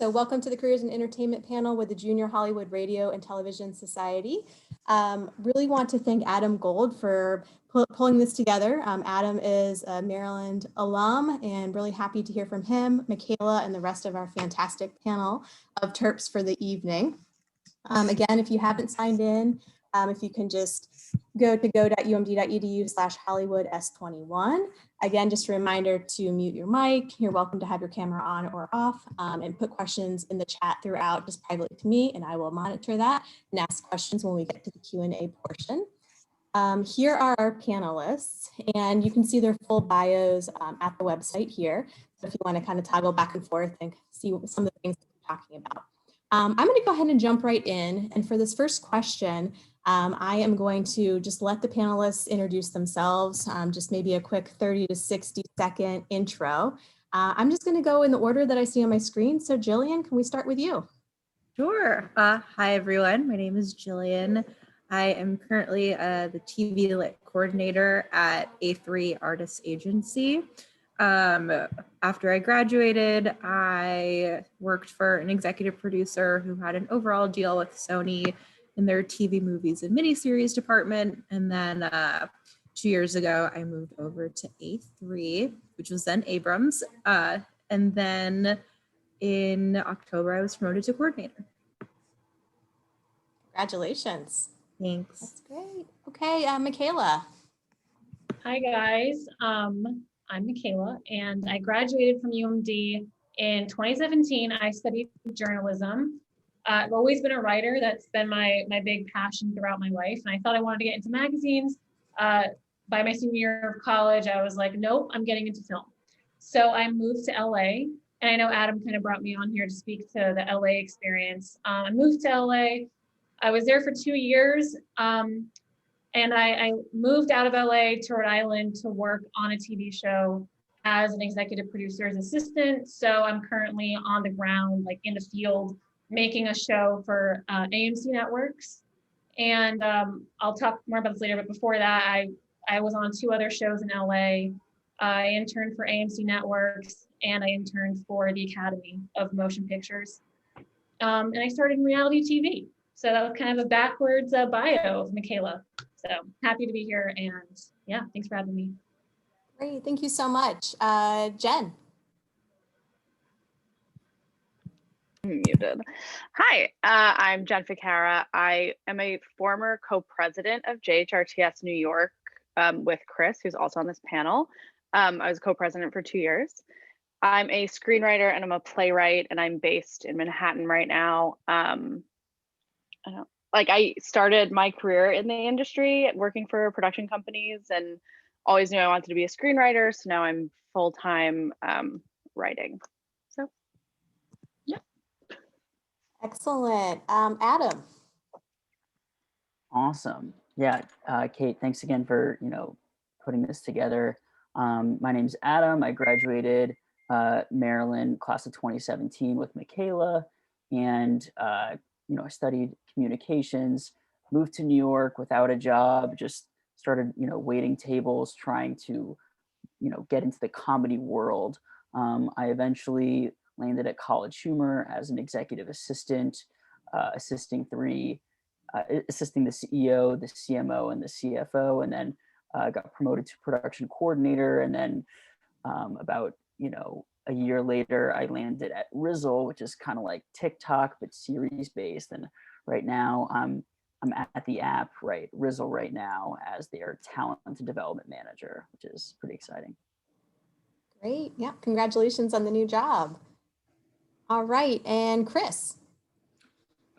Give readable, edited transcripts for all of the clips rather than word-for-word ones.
So welcome to the Careers in Entertainment panel with the Junior Hollywood Radio and Television Society. Really want to thank Adam Gold for pulling this together. Adam is a Maryland alum and really happy to hear from him, Michaela, and the rest of our fantastic panel of Terps for the evening. Again, if you haven't signed in, if you can just go to go.umd.edu/HollywoodS21. Again, just a reminder to mute your mic. You're welcome to have your camera on or off, and put questions in the chat throughout, just privately to me, and I will monitor that and ask questions when we get to the Q&A portion. Here are our panelists, and you can see their full bios at the website here. So if you want to kind of toggle back and forth and see some of the things that we're talking about. I'm going to go ahead and jump right in. And for this first question, I am going to just let the panelists introduce themselves, just maybe a quick 30 to 60 second intro. I'm just going to go in the order that I see on my screen. So Jillian, can we start with you? Sure. Hi, everyone. My name is Jillian. I am currently the TV Lit coordinator at JHRTS Agency. After I graduated, I worked for an executive producer who had an overall deal with Sony in their TV, movies, and miniseries department. And then 2 years ago, I moved over to A3, which was then Abrams. And then in October, I was promoted to coordinator. Congratulations. Thanks. That's great. Okay, Michaela. Hi, guys. I'm Michaela, and I graduated from UMD in 2017. I studied journalism. I've always been a writer. That's been my big passion throughout my life. And I thought I wanted to get into magazines. By my senior year of college, I was like, nope, I'm getting into film. So I moved to LA. And I know Adam kind of brought me on here to speak to the LA experience. I moved to LA. I was there for 2 years. And I moved out of LA to Rhode Island to work on a TV show as an executive producer's assistant. So I'm currently on the ground, like in the field, making a show for AMC Networks. And I'll talk more about this later, but before that, I was on 2 other shows in LA. I interned for AMC Networks and I interned for the Academy of Motion Pictures. And I started in reality TV. So that was kind of a backwards bio of Michaela. So happy to be here, and yeah, thanks for having me. Great, thank you so much. Jen. Muted. Hi, I'm Jen Ficara. I am a former co-president of JHRTS New York with Chris, who's also on this panel. I was co-president for 2 years. I'm a screenwriter and I'm a playwright, and I'm based in Manhattan right now. I started my career in the industry working for production companies and always knew I wanted to be a screenwriter. So now I'm full-time writing. So, yeah. Excellent. Adam. Awesome. Yeah, Kate, thanks again for, putting this together. My name's Adam. I graduated Maryland class of 2017 with Michaela, and I studied communications, moved to New York without a job, just started, waiting tables, trying to, get into the comedy world. I eventually landed at College Humor as an executive assistant, assisting the CEO, the CMO, and the CFO, and then got promoted to production coordinator. And then about, a year later, I landed at Rizzle, which is kind of like TikTok, but series based. And right now I'm at the app, Rizzle right now as their talent development manager, which is pretty exciting. Great. Yeah. Congratulations on the new job. All right. And Chris.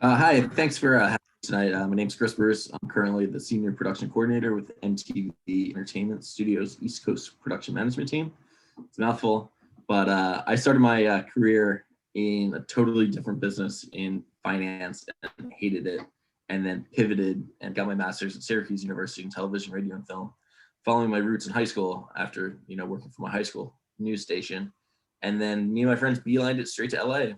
Hi, thanks for having me tonight. My name's Chris Bruce. I'm currently the senior production coordinator with MTV Entertainment Studios East Coast production management team. It's a mouthful, but I started my career in a totally different business in finance and hated it, and then pivoted and got my master's at Syracuse University in television, radio, and film, following my roots in high school after working for my high school news station. And then me and my friends beelined it straight to LA,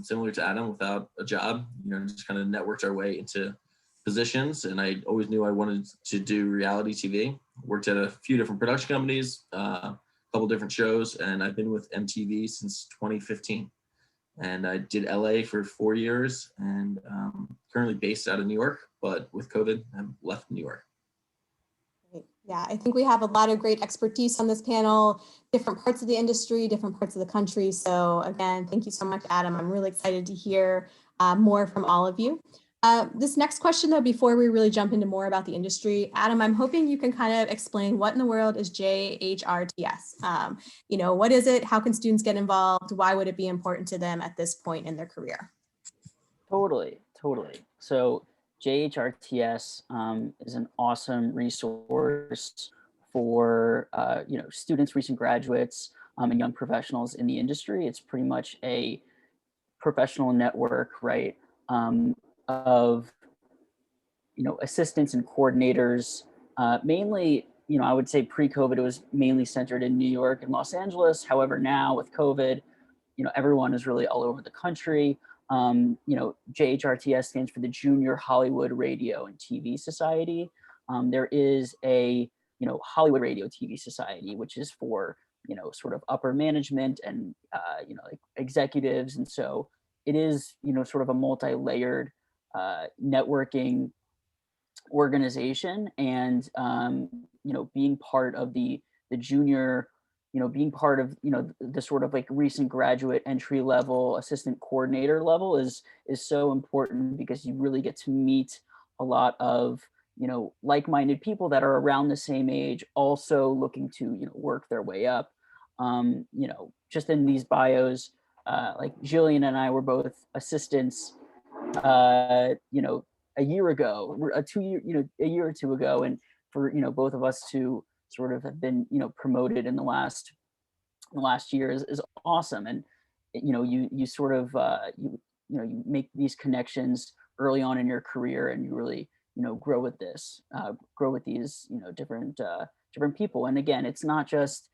similar to Adam, without a job, just kind of networked our way into positions. And I always knew I wanted to do reality TV. Worked at a few different production companies, a couple different shows, and I've been with MTV since 2015. And I did LA for 4 years and currently based out of New York, but with COVID, I've left New York. Great. Yeah, I think we have a lot of great expertise on this panel, different parts of the industry, different parts of the country. So again, thank you so much, Adam. I'm really excited to hear more from all of you. This next question, though, before we really jump into more about the industry, Adam, I'm hoping you can kind of explain what in the world is JHRTS? What is it? How can students get involved? Why would it be important to them at this point in their career? Totally. So JHRTS is an awesome resource for students, recent graduates, and young professionals in the industry. It's pretty much a professional network, right, of assistants and coordinators. Mainly, I would say pre-COVID, it was mainly centered in New York and Los Angeles. However, now with COVID, everyone is really all over the country. JHRTS stands for the Junior Hollywood Radio and TV Society. There is a Hollywood Radio TV Society, which is for sort of upper management and like executives, and so it is sort of a multi-layered networking organization. And being part of the junior, being part of the sort of like recent graduate entry level assistant coordinator level is so important, because you really get to meet a lot of like-minded people that are around the same age, also looking to work their way up. Just in these bios, like Jillian and I were both assistants a year ago, a year or two ago, and for both of us to sort of have been promoted in the last year is awesome. And you sort of you make these connections early on in your career, and you really grow with these different people. And again, it's not just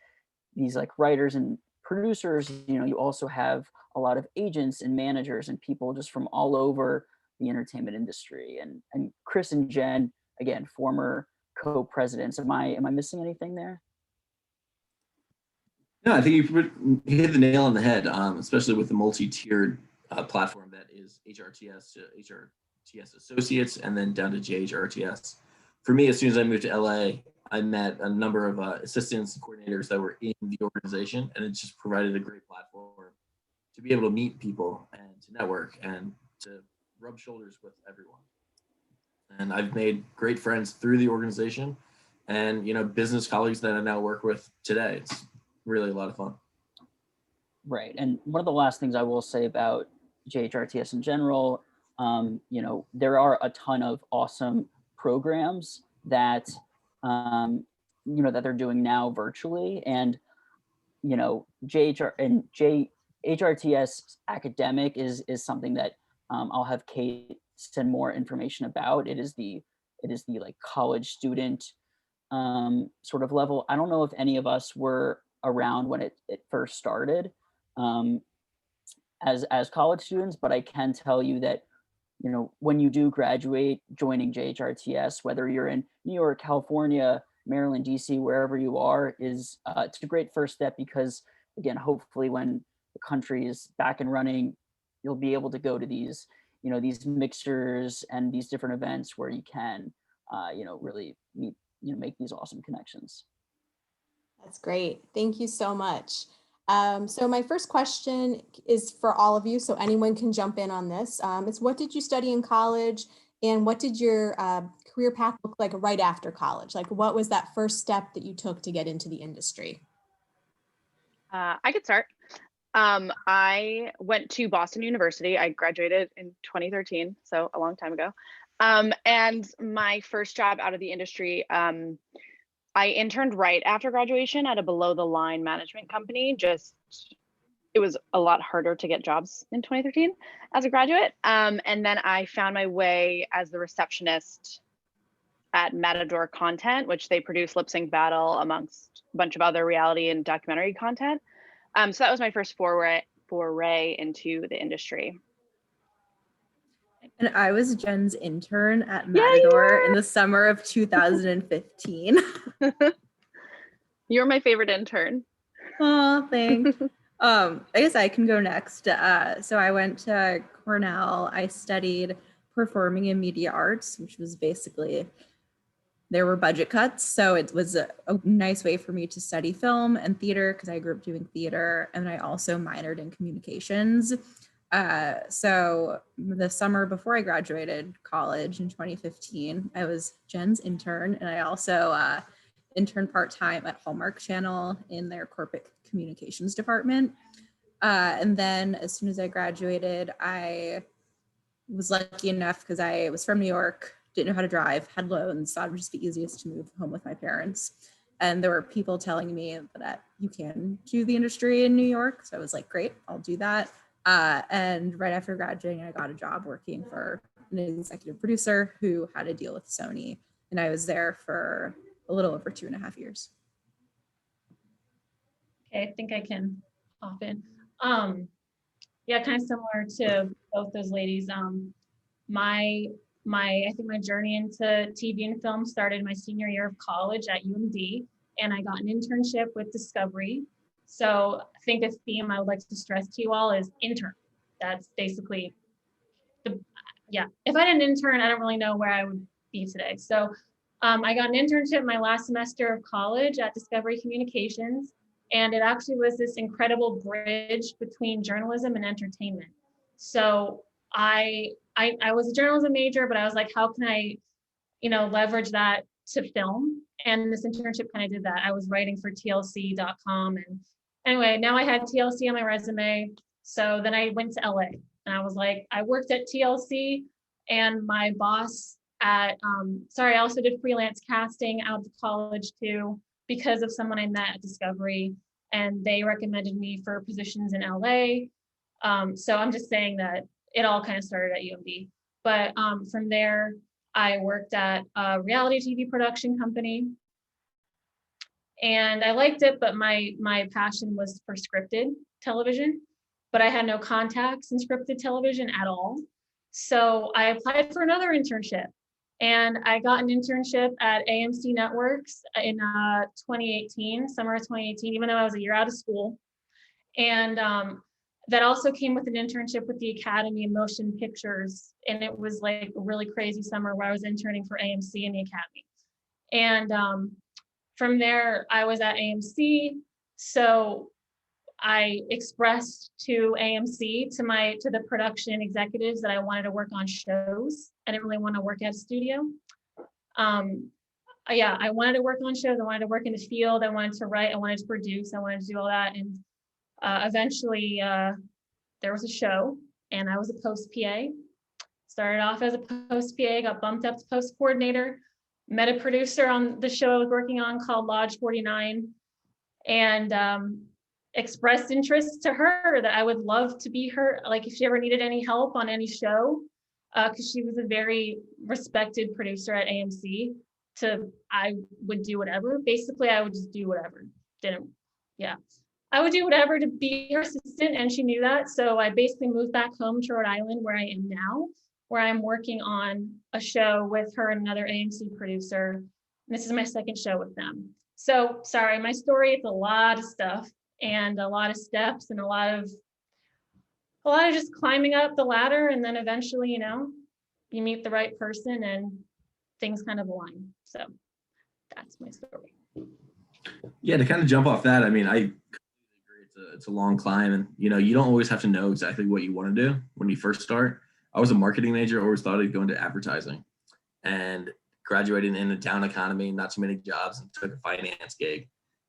these like writers and producers, you also have a lot of agents and managers and people just from all over the entertainment industry. And Chris and Jen, again, former co-presidents. Am I missing anything there? No, I think you hit the nail on the head, especially with the multi-tiered platform that is HRTS to HRTS Associates and then down to JHRTS. For me, as soon as I moved to LA, I met a number of assistants and coordinators that were in the organization, and it just provided a great platform to be able to meet people and to network and to rub shoulders with everyone. And I've made great friends through the organization, and business colleagues that I now work with today. It's really a lot of fun. Right. And one of the last things I will say about JHRTS in general, there are a ton of awesome programs that that they're doing now virtually. And HRTS academic is something that I'll have Kate send more information about. It is the like college student sort of level. I don't know if any of us were around when it first started as college students, but I can tell you that when you do graduate, joining JHRTS, whether you're in New York, California, Maryland, DC, wherever you are, it's a great first step, because again, hopefully when the country is back and running, you'll be able to go to these these mixers and these different events where you can really meet, make these awesome connections. That's great. Thank you so much. So my first question is for all of you, so anyone can jump in on this. It's, what did you study in college, and what did your career path look like right after college? Like, what was that first step that you took to get into the industry? I could start. I went to Boston University. I graduated in 2013, so a long time ago. And my first job out of the industry, I interned right after graduation at a below the line management company. It was a lot harder to get jobs in 2013 as a graduate. And then I found my way as the receptionist at Matador Content, which they produce Lip Sync Battle amongst a bunch of other reality and documentary content. So that was my first foray into the industry. And I was Jen's intern at Matador in the summer of 2015. You're my favorite intern. Oh, thanks. I guess I can go next. So I went to Cornell. I studied performing and media arts, which was basically, there were budget cuts. So it was a nice way for me to study film and theater because I grew up doing theater. And I also minored in communications. So the summer before I graduated college in 2015, I was Jen's intern. And I also interned part-time at Hallmark Channel in their corporate communications department. And then as soon as I graduated, I was lucky enough because I was from New York, didn't know how to drive, had loans, thought it would just be easiest to move home with my parents. And there were people telling me that you can do the industry in New York. So I was like, great, I'll do that. And right after graduating, I got a job working for an executive producer who had a deal with Sony. And I was there for a little over 2.5 years. Okay, I think I can hop in. Yeah, kind of similar to both those ladies. I think my journey into TV and film started my senior year of college at UMD, and I got an internship with Discovery. So I think a theme I would like to stress to you all is intern. That's basically yeah. If I didn't intern, I don't really know where I would be today. So I got an internship my last semester of college at Discovery Communications, and it actually was this incredible bridge between journalism and entertainment. So I was a journalism major, but I was like, how can I, leverage that to film? And this internship kind of did that. I was writing for TLC.com, and anyway, now I had TLC on my resume. So then I went to LA, and I was like, I worked at TLC, and my boss at I also did freelance casting out of college too, because of someone I met at Discovery, and they recommended me for positions in LA. So I'm just saying that it all kind of started at UMD. But from there, I worked at a reality TV production company, and I liked it, but my passion was for scripted television, but I had no contacts in scripted television at all. So I applied for another internship, and I got an internship at AMC Networks in 2018, summer of 2018, even though I was a year out of school. And that also came with an internship with the Academy of Motion Pictures. And it was like a really crazy summer where I was interning for AMC and the Academy. And from there, I was at AMC. So I expressed to AMC, to the production executives, that I wanted to work on shows. I didn't really want to work at a studio. Yeah, I wanted to work on shows. I wanted to work in the field. I wanted to write. I wanted to produce. I wanted to do all that. And eventually, there was a show, and I was a post PA. Started off as a post PA, got bumped up to post coordinator. Met a producer on the show I was working on called Lodge 49, and expressed interest to her that I would love to be her, like if she ever needed any help on any show, because she was a very respected producer at AMC. I would do whatever. Basically, I would just do whatever. I would do whatever to be her assistant, and she knew that. So I basically moved back home to Rhode Island, where I am now, where I'm working on a show with her and another AMC producer. And this is my second show with them. So sorry, my story, it's a lot of stuff and a lot of steps and a lot of just climbing up the ladder. And then eventually, you meet the right person and things kind of align. So that's my story. Yeah, to kind of jump off that, I mean, I agree it's a long climb, and you don't always have to know exactly what you want to do when you first start. I was a marketing major, always thought I'd go into advertising, and graduated in a down economy, not too many jobs, and took a finance gig,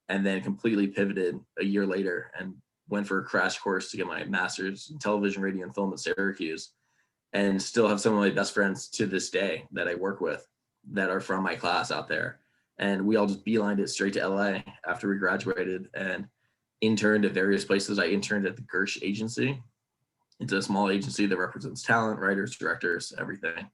and then completely pivoted a year later and went for a crash course to get my master's in television, radio, and film at Syracuse, and still have some of my best friends to this day that I work with that are from my class out there. And we all just beelined it straight to LA after we graduated and interned at various places. I interned at the Gersh agency. It's a small agency that represents talent, writers, directors, everything.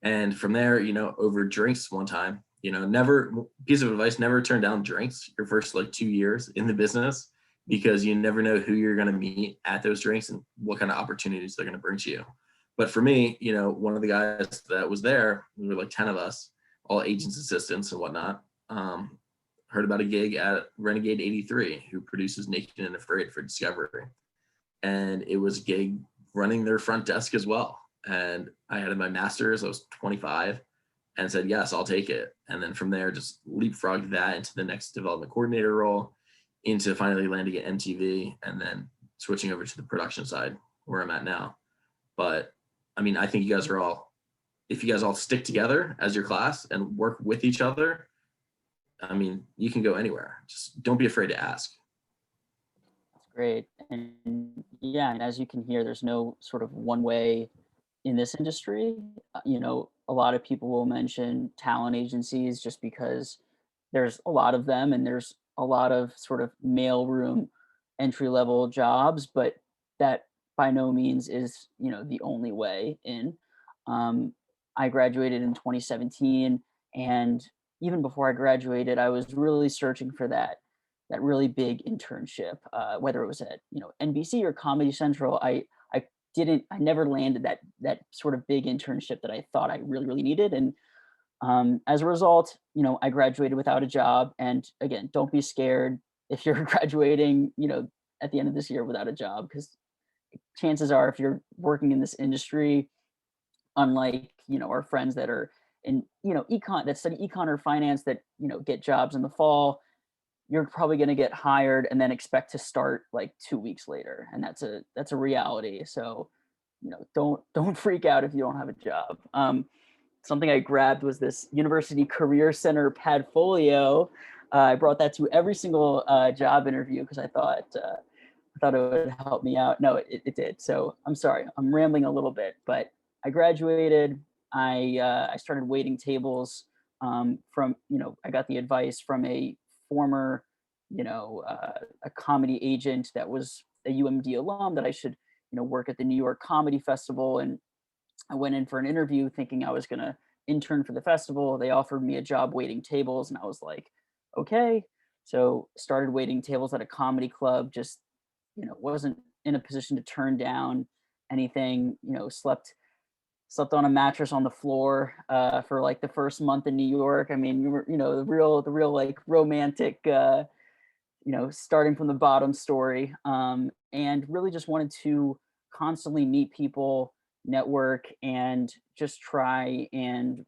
And from there, over drinks one time, never, piece of advice, never turn down drinks your first 2 years in the business, because you never know who you're going to meet at those drinks and what kind of opportunities they're going to bring to you. But for me, one of the guys that was there, we were 10 of us, all agents, assistants and whatnot. heard about a gig at Renegade 83, who produces Naked and Afraid for Discovery. And it was a gig running their front desk as well. And I had my master's, I was 25, and said, yes, I'll take it. And then from there, just leapfrogged that into the next development coordinator role, into finally landing at MTV, and then switching over to the production side where I'm at now. But I mean, I think you guys are all, if you guys all stick together as your class and work with each other, I mean, you can go anywhere. Just don't be afraid to ask. That's great. And yeah, and as you can hear, there's no sort of one way in this industry. You know, a lot of people will mention talent agencies just because there's a lot of them and there's a lot of sort of mailroom entry level jobs, but that by no means is, you know, the only way in. I graduated in 2017, and even before I graduated, I was really searching for that really big internship, whether it was at, you know, NBC or Comedy Central. I never landed that sort of big internship that I thought I really needed. And as a result, you know, I graduated without a job. And again, don't be scared if you're graduating, you know, at the end of this year without a job, because chances are, if you're working in this industry, unlike, you know, our friends that are in, you know, that study econ or finance that, you know, get jobs in the fall, you're probably going to get hired and then expect to start like 2 weeks later. And that's a reality. So, you know, don't freak out if you don't have a job. Something I grabbed was this University Career Center Padfolio. I brought that to every single job interview because I thought it would help me out. No, it did. So I'm sorry, I'm rambling a little bit, but I graduated. I started waiting tables from, you know, I got the advice from a former, you know, a comedy agent that was a UMD alum that I should, you know, work at the New York Comedy Festival. And I went in for an interview thinking I was going to intern for the festival. They offered me a job waiting tables, and I was like, okay. So started waiting tables at a comedy club, just, you know, wasn't in a position to turn down anything, you know, slept on a mattress on the floor for like the first month in New York. I mean, you know, the real like romantic, you know, starting from the bottom story, and really just wanted to constantly meet people, network, and just try and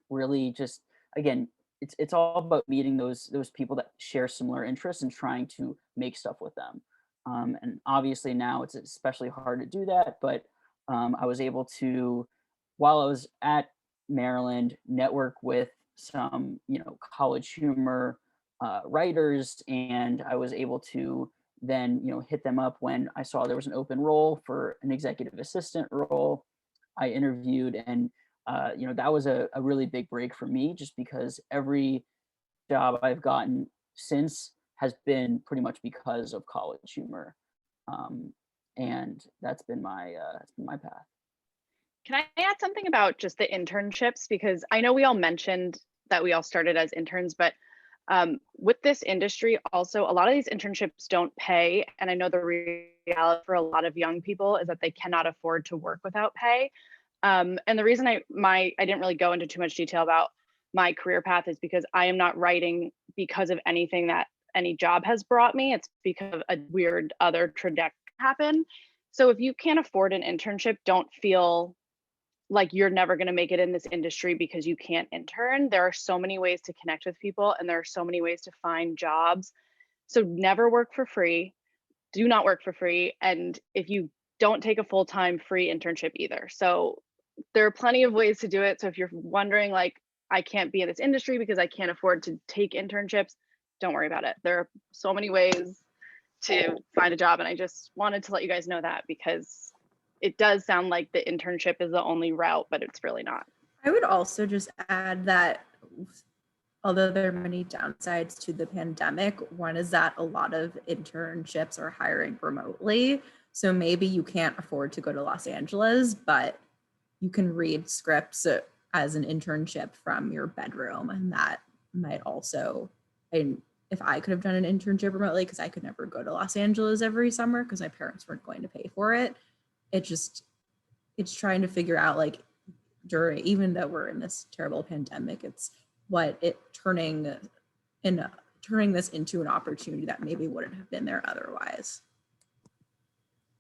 really just, again, it's all about meeting those people that share similar interests and trying to make stuff with them. And obviously now it's especially hard to do that, but I was able to, while I was at Maryland, network with some, you know, college humor writers, and I was able to then, you know, hit them up when I saw there was an open role for an executive assistant role. I interviewed, and you know, that was a really big break for me, just because every job I've gotten since has been pretty much because of college humor, and that's been my path. Can I add something about just the internships? Because I know we all mentioned that we all started as interns, but with this industry, also, a lot of these internships don't pay. And I know the reality for a lot of young people is that they cannot afford to work without pay. And the reason I didn't really go into too much detail about my career path is because I am not writing because of anything that any job has brought me. It's because of a weird other trajectory happen. So if you can't afford an internship, don't feel like you're never going to make it in this industry because you can't intern. There are so many ways to connect with people, and there are so many ways to find jobs. So never work for free. Do not work for free. And if you don't take a full-time free internship either. So there are plenty of ways to do it. So if you're wondering, like, I can't be in this industry because I can't afford to take internships, don't worry about it. There are so many ways to find a job. And I just wanted to let you guys know that, because it does sound like the internship is the only route, but it's really not. I would also just add that although there are many downsides to the pandemic, one is that a lot of internships are hiring remotely. So maybe you can't afford to go to Los Angeles, but you can read scripts as an internship from your bedroom. And that might also, and if I could have done an internship remotely, because I could never go to Los Angeles every summer because my parents weren't going to pay for it. It's trying to figure out, like, during, even though we're in this terrible pandemic, it's turning and turning this into an opportunity that maybe wouldn't have been there otherwise.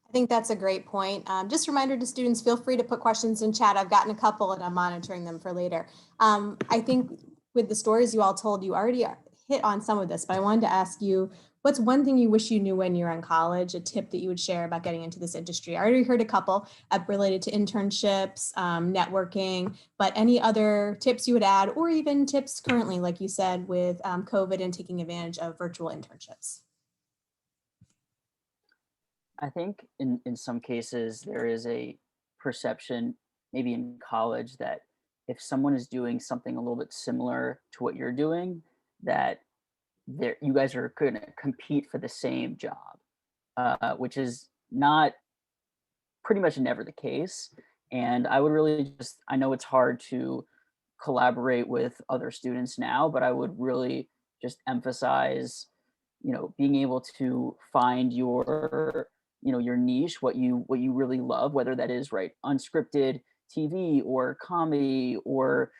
I think that's a great point. Just a reminder to students, feel free to put questions in chat. I've gotten a couple and I'm monitoring them for later. I think with the stories you all told, you already hit on some of this, but I wanted to ask you, what's one thing you wish you knew when you were in college, a tip that you would share about getting into this industry? I already heard a couple related to internships, networking, but any other tips you would add, or even tips currently, like you said, with COVID and taking advantage of virtual internships? I think in some cases there is a perception, maybe in college, that if someone is doing something a little bit similar to what you're doing, that you guys are going to compete for the same job, which is not pretty much never the case. And I would really I know it's hard to collaborate with other students now, but I would really just emphasize, being able to find your niche, what you really love, whether that is unscripted TV or comedy, or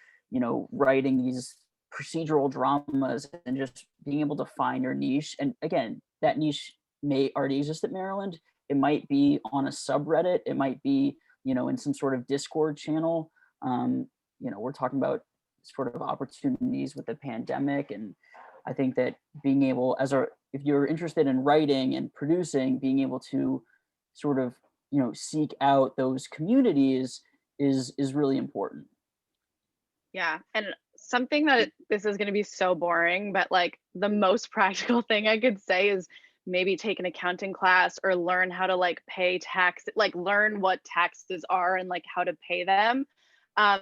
writing these procedural dramas, and just being able to find your niche. And again, that niche may already exist at Maryland. It might be on a subreddit, it might be in some sort of Discord channel. We're talking about sort of opportunities with the pandemic, and I think that being able, if you're interested in writing and producing, being able to sort of, seek out those communities is really important. Yeah. And something that this is going to be so boring, but like the most practical thing I could say is maybe take an accounting class or learn how to like pay tax, like learn what taxes are and like how to pay them.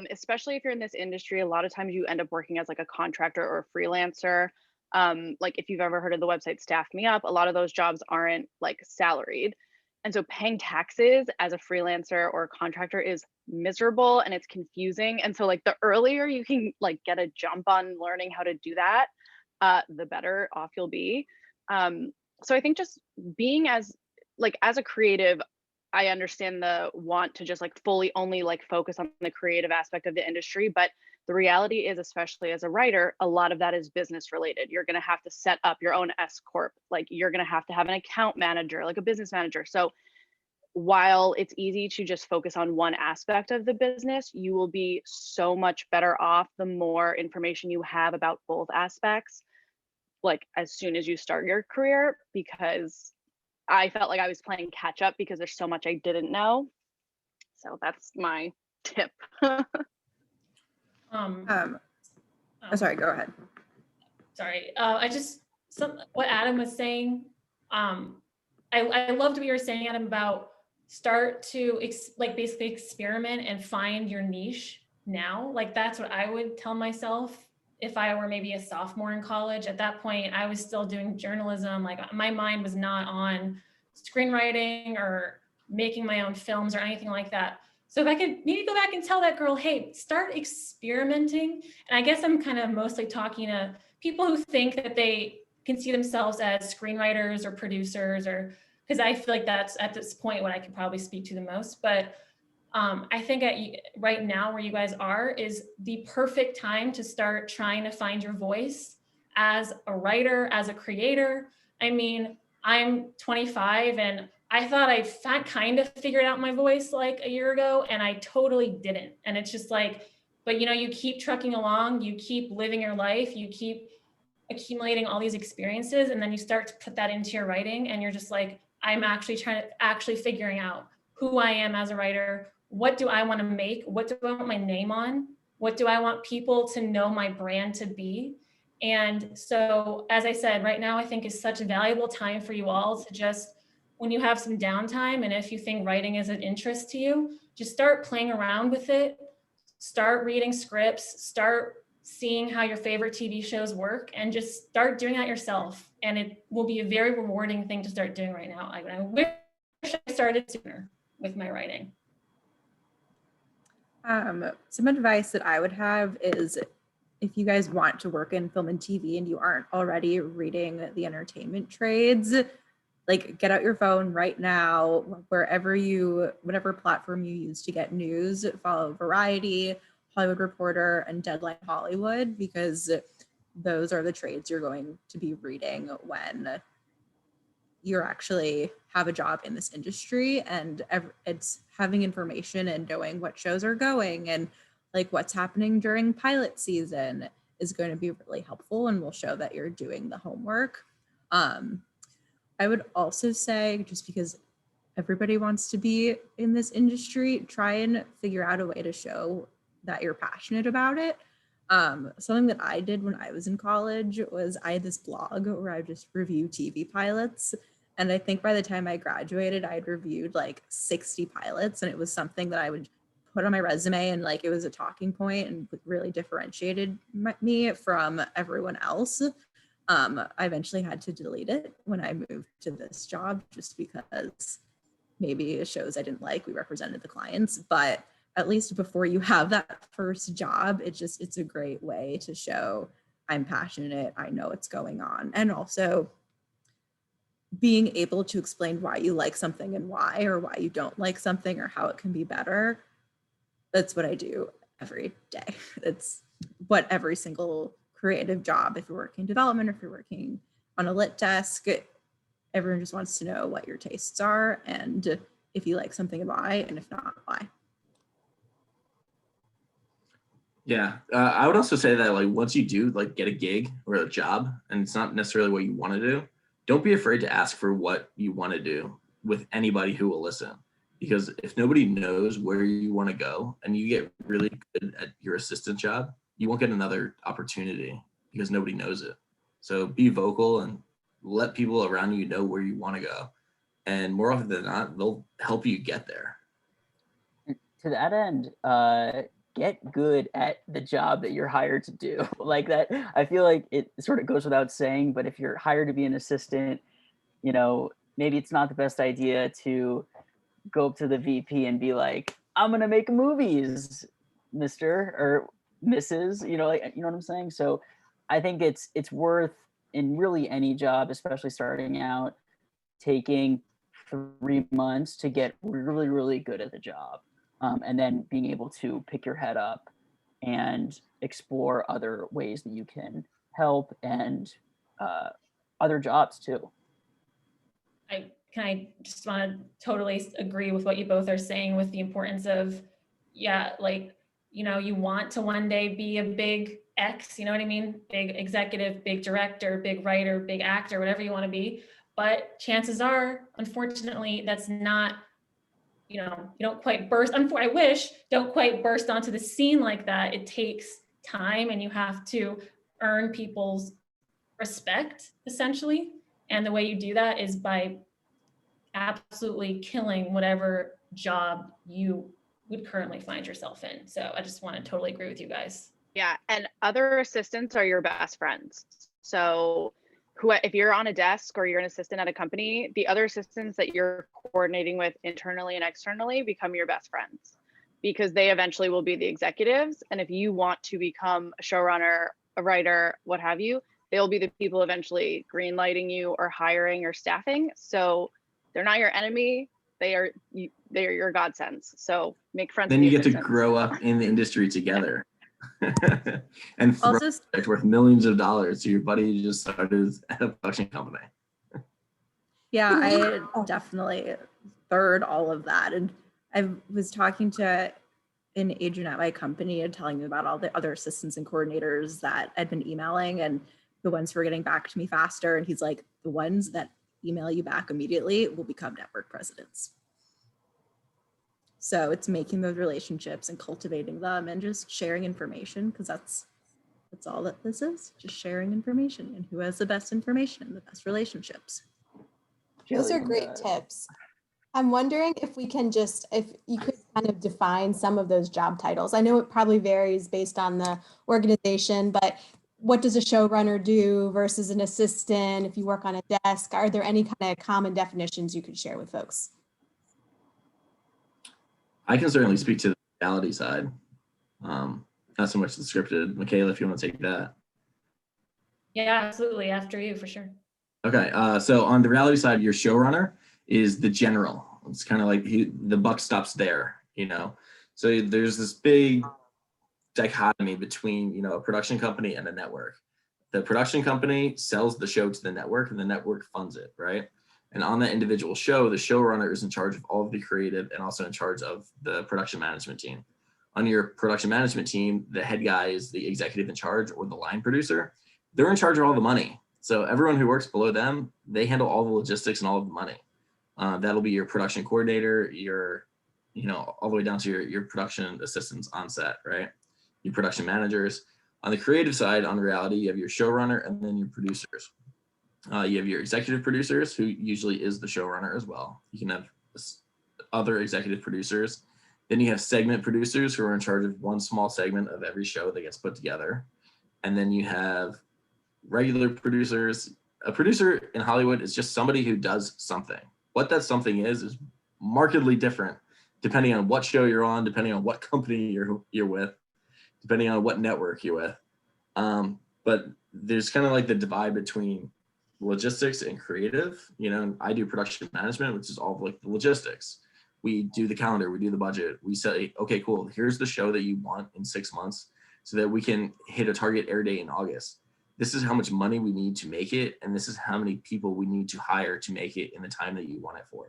Especially if you're in this industry, a lot of times you end up working as like a contractor or a freelancer. Like if you've ever heard of the website Staff Me Up, a lot of those jobs aren't like salaried. And so paying taxes as a freelancer or a contractor is miserable and it's confusing. And so like the earlier you can like get a jump on learning how to do that, the better off you'll be. So I think just being as a creative, I understand the want to just like fully only like focus on the creative aspect of the industry, but the reality is, especially as a writer, a lot of that is business related. You're going to have to set up your own S corp, like you're going to have an account manager, like a business manager. So while it's easy to just focus on one aspect of the business, you will be so much better off the more information you have about both aspects, like as soon as you start your career, because I felt like I was playing catch up because there's so much I didn't know. So that's my tip. Sorry, go ahead. Sorry, what Adam was saying. I loved what you were saying, Adam, about start to basically experiment and find your niche now. Like that's what I would tell myself if I were maybe a sophomore in college. At that point, I was still doing journalism. Like my mind was not on screenwriting or making my own films or anything like that. So if I could maybe go back and tell that girl, hey, start experimenting. And I guess I'm kind of mostly talking to people who think that they can see themselves as screenwriters or producers, or because I feel like that's at this point what I could probably speak to the most. But I think right now where you guys are is the perfect time to start trying to find your voice as a writer, as a creator. I mean, I'm 25 and I thought I kind of figured out my voice like a year ago, and I totally didn't. And it's just like, but you keep trucking along, you keep living your life, you keep accumulating all these experiences, and then you start to put that into your writing, and you're just like, I'm actually figuring out who I am as a writer. What do I want to make? What do I want my name on? What do I want people to know my brand to be? And so, as I said, right now, I think is such a valuable time for you all to just, when you have some downtime, and if you think writing is an interest to you, just start playing around with it, start reading scripts, start seeing how your favorite TV shows work, and just start doing that yourself. And it will be a very rewarding thing to start doing right now. I wish I started sooner with my writing. Some advice that I would have is, if you guys want to work in film and TV and you aren't already reading the entertainment trades, like get out your phone right now, whatever platform you use to get news, follow Variety, Hollywood Reporter, and Deadline Hollywood, because those are the trades you're going to be reading when you're actually have a job in this industry, and it's having information and knowing what shows are going and like what's happening during pilot season is going to be really helpful and will show that you're doing the homework. I would also say, just because everybody wants to be in this industry, try and figure out a way to show that you're passionate about it. Something that I did when I was in college was I had this blog where I just review TV pilots. And I think by the time I graduated, I had reviewed like 60 pilots, and it was something that I would put on my resume, and like it was a talking point and really differentiated me from everyone else. I eventually had to delete it when I moved to this job, just because maybe shows I didn't like, we represented the clients, but at least before you have that first job, it's a great way to show I'm passionate, I know what's going on. And also being able to explain why you like something and why, or why you don't like something or how it can be better. That's what I do every day. It's what every single creative job, if you're working development, or if you're working on a lit desk, everyone just wants to know what your tastes are and if you like something and why, and if not, why. Yeah, I would also say that like once you do like get a gig or a job and it's not necessarily what you want to do, don't be afraid to ask for what you want to do with anybody who will listen. Because if nobody knows where you want to go and you get really good at your assistant job, you won't get another opportunity because nobody knows it. So be vocal and let people around you know where you want to go. And more often than not, they'll help you get there. To that end, get good at the job that you're hired to do. Like that, I feel like it sort of goes without saying, but if you're hired to be an assistant, you know, maybe it's not the best idea to go up to the VP and be like, I'm gonna make movies, Mr. or Mrs. You know, like, you know what I'm saying? So I think it's worth, in really any job, especially starting out, taking 3 months to get really, really good at the job. And then being able to pick your head up and explore other ways that you can help, and other jobs too. I just want to totally agree with what you both are saying with the importance of, yeah, like, you know, you want to one day be a big X, you know what I mean? Big executive, big director, big writer, big actor, whatever you want to be. But chances are, unfortunately, that's not, you know, you don't quite burst, I wish, don't quite burst onto the scene like that. It takes time, and you have to earn people's respect, essentially. And the way you do that is by absolutely killing whatever job you would currently find yourself in. So I just want to totally agree with you guys. Yeah, and other assistants are your best friends. So if you're on a desk or you're an assistant at a company, the other assistants that you're coordinating with internally and externally become your best friends, because they eventually will be the executives. And if you want to become a showrunner, a writer, what have you, they'll be the people eventually greenlighting you or hiring or staffing. So they're not your enemy. They are your godsends. So make friends. Then you get to grow up in the industry together. And Also, it's worth millions of dollars to your buddy you just started at a production company. yeah, I definitely third all of that. And I was talking to an agent at my company and telling them about all the other assistants and coordinators that I'd been emailing, and the ones who were getting back to me faster. And he's like, the ones that email you back immediately will become network presidents. So it's making those relationships and cultivating them and just sharing information, because that's all that this is, just sharing information, and who has the best information and the best relationships. Those are great tips. I'm wondering if we can just, if you could kind of define some of those job titles. I know it probably varies based on the organization, but what does a showrunner do versus an assistant? If you work on a desk, are there any kind of common definitions you could share with folks? I can certainly speak to the reality side. Not so much the scripted. Michaela, if you want to take that. Yeah, absolutely. After you, for sure. Okay, so on the reality side, your showrunner is the general. It's kind of like the buck stops there, you know? So there's this big dichotomy between, you know, a production company and a network. The production company sells the show to the network and the network funds it, right? And on that individual show, the showrunner is in charge of all of the creative and also in charge of the production management team. On your production management team, the head guy is the executive in charge or the line producer. They're in charge of all the money. So everyone who works below them, they handle all the logistics and all of the money. That'll be your production coordinator, your, all the way down to your production assistants on set, right? Your production managers. On the creative side, on reality, you have your showrunner and then your producers. You have your executive producers, who usually is the showrunner as well. You can have other executive producers. Then you have segment producers who are in charge of one small segment of every show that gets put together. And then you have regular producers. A producer in Hollywood is just somebody who does something. What that something is markedly different depending on what show you're on, depending on what company you're with, depending on what network you're with. But there's kind of like the divide between logistics and creative. I do production management, which is all like the logistics. We do the calendar, we do the budget. We say, okay, cool, here's the show that you want in 6 months so that we can hit a target air date in August. This is how much money we need to make it, and this is how many people we need to hire to make it in the time that you want it for.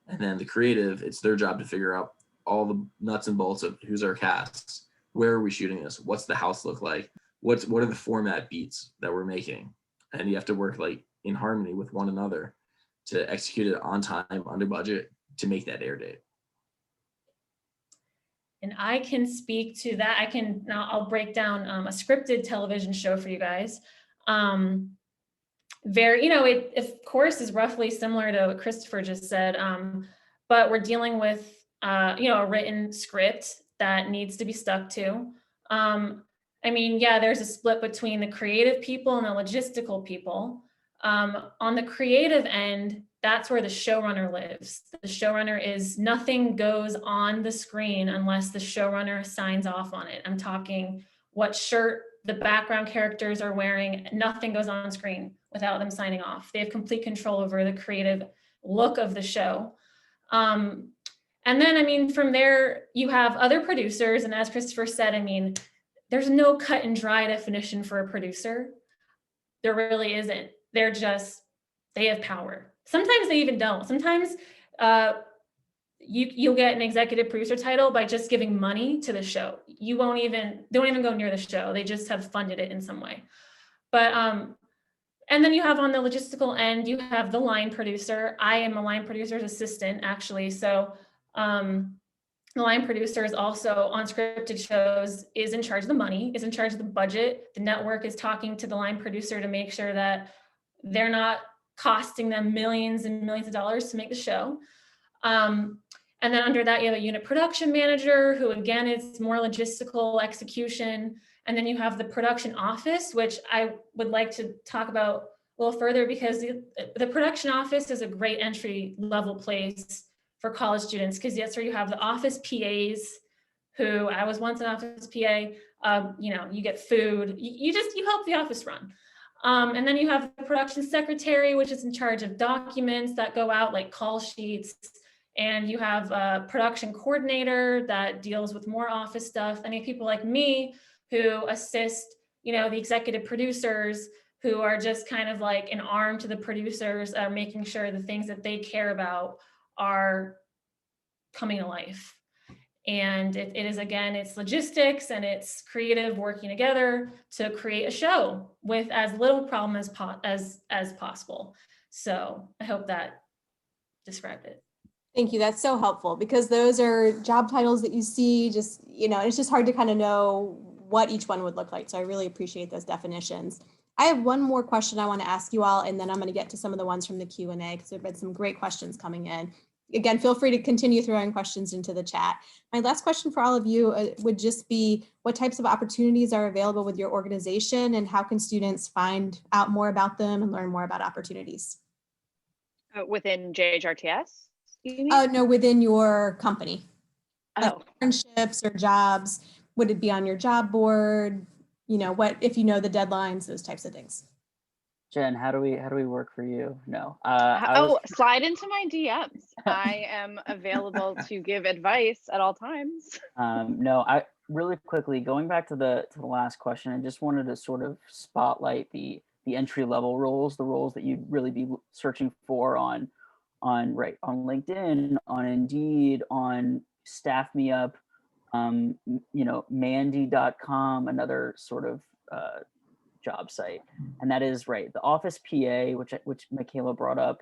And then the creative, it's their job to figure out all the nuts and bolts of who's our cast, where are we shooting this, what's the house look like, what are the format beats that we're making, and you have to work like in harmony with one another to execute it on time, under budget, to make that air date. And I can speak to that. I'll break down a scripted television show for you guys. It of course is roughly similar to what Christopher just said, but we're dealing with, a written script that needs to be stuck to. There's a split between the creative people and the logistical people. On the creative end, that's where the showrunner lives. The showrunner nothing goes on the screen unless the showrunner signs off on it. I'm talking what shirt the background characters are wearing, nothing goes on screen without them signing off. They have complete control over the creative look of the show. And then, from there, you have other producers. And as Christopher said, there's no cut and dry definition for a producer. There really isn't. They have power. Sometimes they even don't. Sometimes you'll get an executive producer title by just giving money to the show. They don't even go near the show. They just have funded it in some way. But and then you have on the logistical end, you have the line producer. I am a line producer's assistant, actually. So the line producer is also on scripted shows, is in charge of the money, is in charge of the budget. The network is talking to the line producer to make sure that they're not costing them millions and millions of dollars to make the show. And then under that, you have a unit production manager who, again, is more logistical execution. And then you have the production office, which I would like to talk about a little further, because the production office is a great entry level place for college students, because that's where you have the office PAs, who I was once an office PA. You get food, you help the office run. And then you have the production secretary, which is in charge of documents that go out, like call sheets. And you have a production coordinator that deals with more office stuff. And you have people like me who assist, the executive producers, who are just kind of like an arm to the producers, making sure the things that they care about are coming to life. And it is, again, it's logistics and it's creative working together to create a show with as little problem as possible. So I hope that described it. Thank you. That's so helpful, because those are job titles that you see, it's just hard to kind of know what each one would look like. So I really appreciate those definitions. I have one more question I want to ask you all, and then I'm going to get to some of the ones from the Q&A, because there have been some great questions coming in. Again, feel free to continue throwing questions into the chat. My last question for all of you would just be, what types of opportunities are available with your organization, and how can students find out more about them and learn more about opportunities? Within JHRTS? No, within your company. Oh. Like internships or jobs. Would it be on your job board? What if you know the deadlines, those types of things. Jen, how do we work for you? No. Slide into my DMs. I am available to give advice at all times. No, really quickly, going back to the last question, I just wanted to sort of spotlight the entry level roles, the roles that you'd really be searching for on LinkedIn, on Indeed, on Staff Me Up, Mandy.com, another sort of job site, and that is right. The office PA, which Michaela brought up,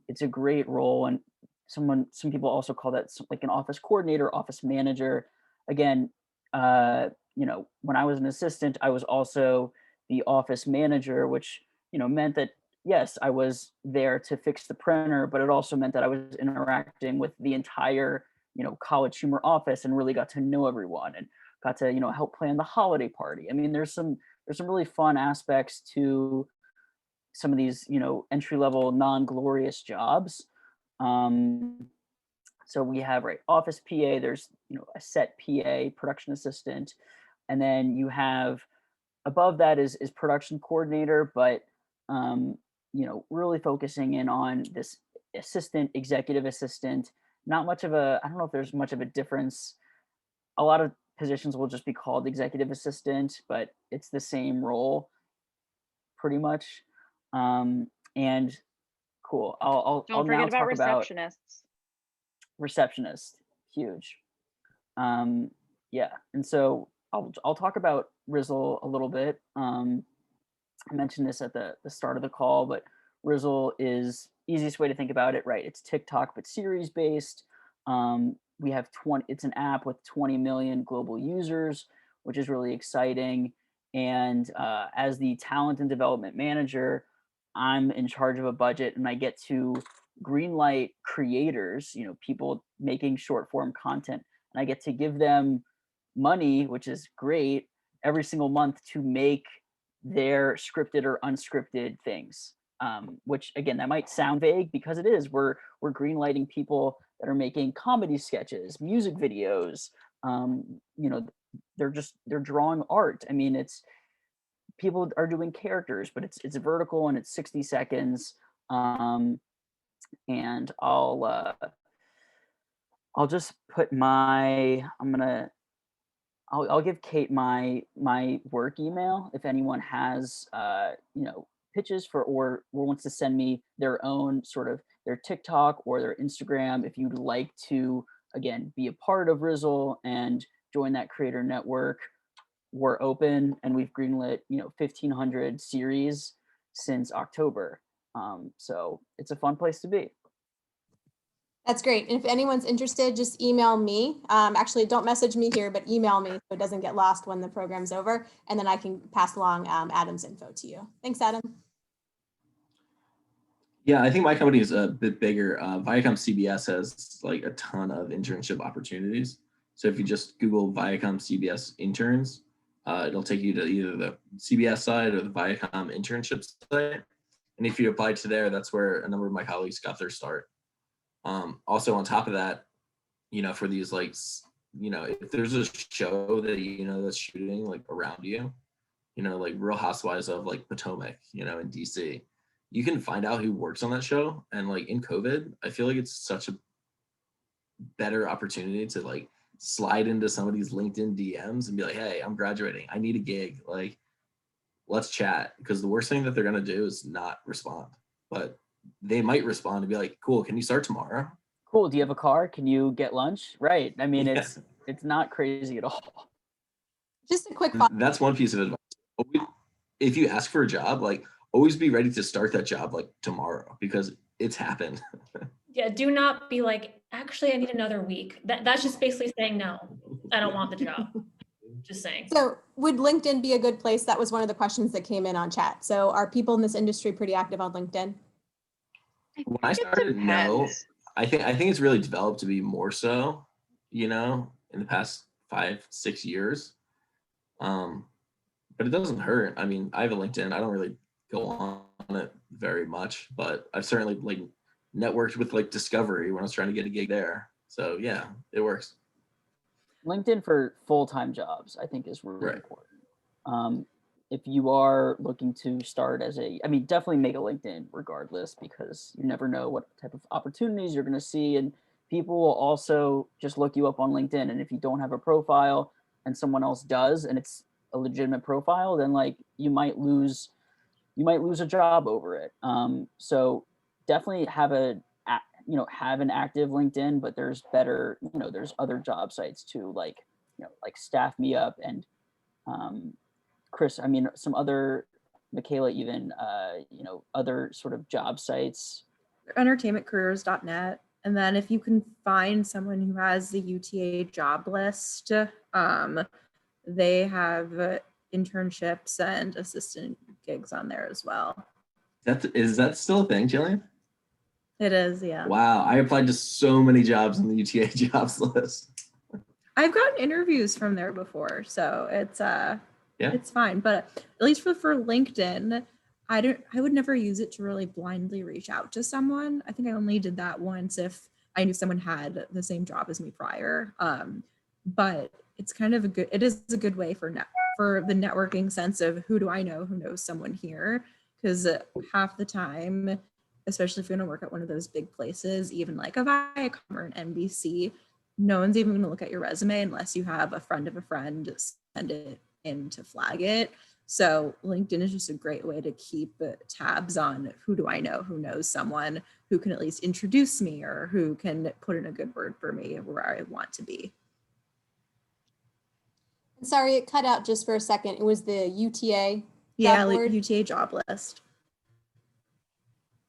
it's a great role, and some people also call that like an office coordinator, office manager. Again, when I was an assistant, I was also the office manager, which meant that yes, I was there to fix the printer, but it also meant that I was interacting with the entire College Humor office and really got to know everyone and got to help plan the holiday party. I mean, there's some really fun aspects to some of these entry level non-glorious jobs. So we have office PA, there's a set PA, production assistant, and then you have above that is production coordinator, but really focusing in on this assistant, executive assistant. Not much of a, I don't know if there's much of a difference. A lot of positions will just be called executive assistant, but it's the same role pretty much. And cool. I'll Don't now forget about talk about receptionists. receptionist. Huge. Yeah, and so I'll talk about Rizzle a little bit. I mentioned this at the start of the call, but Rizzle is easiest way to think about it, right? It's TikTok, but series based. We have it's an app with 20 million global users, which is really exciting. And as the talent and development manager, I'm in charge of a budget and I get to greenlight creators, people making short form content, and I get to give them money, which is great, every single month to make their scripted or unscripted things. Which again, that might sound vague because it is. We're greenlighting people that are making comedy sketches, music videos. They're drawing art. I mean, it's people are doing characters, but it's vertical and it's 60 seconds. And I'll just put I'll give Kate my work email if anyone has pitches for or wants to send me their own sort of their TikTok or their Instagram. If you'd like to again be a part of Rizzle and join that creator network, we're open and we've greenlit 1,500 series since October. So it's a fun place to be. That's great. And if anyone's interested, just email me. Actually, don't message me here, but email me so it doesn't get lost when the program's over. And then I can pass along Adam's info to you. Thanks, Adam. Yeah, I think my company is a bit bigger. Viacom CBS has like a ton of internship opportunities. So if you just Google Viacom CBS interns, it'll take you to either the CBS side or the Viacom internship site. And if you apply to there, that's where a number of my colleagues got their start. Also on top of that, for these if there's a show that that's shooting like around you, like Real Housewives of like Potomac, in DC, you can find out who works on that show. And like in COVID, I feel like it's such a better opportunity to like slide into somebody's LinkedIn DMs and be like, hey, I'm graduating, I need a gig, like let's chat. Because the worst thing that they're gonna do is not respond, but they might respond and be like, cool, can you start tomorrow? Cool, do you have a car? Can you get lunch? Right. I mean, it's not crazy at all. Just a quick That's one piece of advice. If you ask for a job, like always be ready to start that job like tomorrow, because it's happened. Yeah, do not be like, actually, I need another week. That's just basically saying, no, I don't want the job. Just saying. So would LinkedIn be a good place? That was one of the questions that came in on chat. So are people in this industry pretty active on LinkedIn? When I started, no. I think it's really developed to be more so, in the past 5-6 years. But it doesn't hurt. I mean, I have a LinkedIn. I don't really go on it very much, but I've certainly like networked with like Discovery when I was trying to get a gig there. So yeah, it works. LinkedIn for full-time jobs, I think, is really important. If you are looking to start definitely make a LinkedIn regardless, because you never know what type of opportunities you're going to see. And people will also just look you up on LinkedIn. And if you don't have a profile, and someone else does, and it's a legitimate profile, then like you might lose a job over it. So definitely have have an active LinkedIn, but there's better, there's other job sites too, like, like Staff Me Up and Chris, some other, Michaela, even, other sort of job sites. Entertainmentcareers.net. And then if you can find someone who has the UTA job list, they have internships and assistant gigs on there as well. Is that still a thing, Jillian? It is, yeah. Wow, I applied to so many jobs on the UTA jobs list. I've gotten interviews from there before, so it's it's fine. But at least for LinkedIn, I would never use it to really blindly reach out to someone. I think I only did that once if I knew someone had the same job as me prior. But it's kind of it is a good way for the networking sense of who do I know who knows someone here, because half the time, especially if you're gonna work at one of those big places, even like a Viacom or an NBC, no one's even gonna look at your resume unless you have a friend of a friend send it in to flag it. So LinkedIn is just a great way to keep tabs on who do I know who knows someone who can at least introduce me or who can put in a good word for me where I want to be. Sorry, it cut out just for a second. It was the UTA Yeah, job board? UTA job list.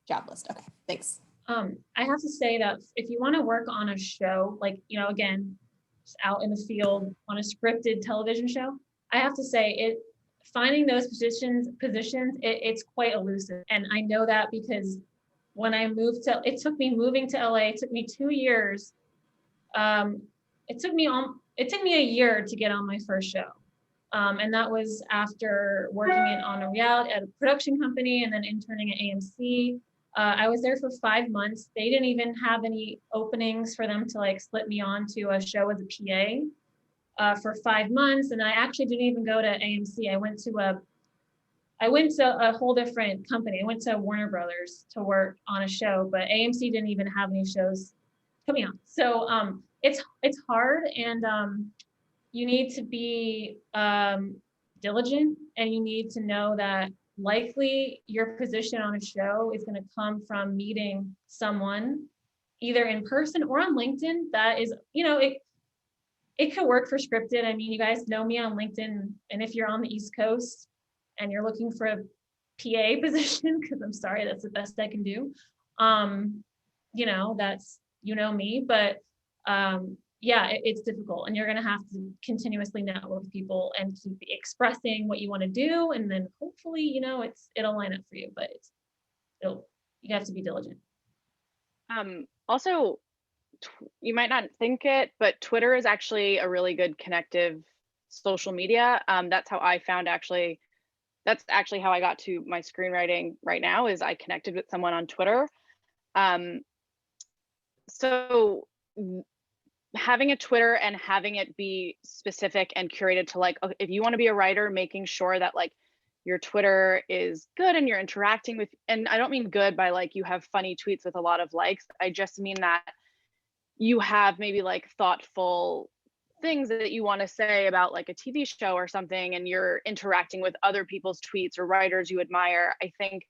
Job list. Okay, thanks. I have to say that if you want to work on a show, like, again, just out in the field on a scripted television show, I have to say finding those positions, it's quite elusive. And I know that because when I moved moving to LA, it took me 2 years. It took me a year to get on my first show. And that was after working at a production company and then interning at AMC. I was there for 5 months. They didn't even have any openings for them to like slip me onto a show as a PA for 5 months. And I actually didn't even go to AMC. I went to a whole different company. I went to Warner Brothers to work on a show, but AMC didn't even have any shows coming out. So it's hard, and you need to be diligent, and you need to know that likely your position on a show is going to come from meeting someone either in person or on LinkedIn. That is, it could work for scripted. I mean, you guys know me on LinkedIn, and if you're on the East Coast and you're looking for a PA position, because I'm sorry, that's the best I can do. That's, me, but yeah, it's difficult, and you're going to have to continuously network with people and keep expressing what you want to do, and then hopefully, it'll line up for you. But you have to be diligent. Also, you might not think it, but Twitter is actually a really good connective social media. That's how I found that's actually how I got to my screenwriting right now, is I connected with someone on Twitter. So having a Twitter and having it be specific and curated to like, if you want to be a writer, making sure that like your Twitter is good and you're interacting with, and I don't mean good by like you have funny tweets with a lot of likes. I just mean that you have maybe like thoughtful things that you want to say about like a TV show or something, and you're interacting with other people's tweets or writers you admire. I think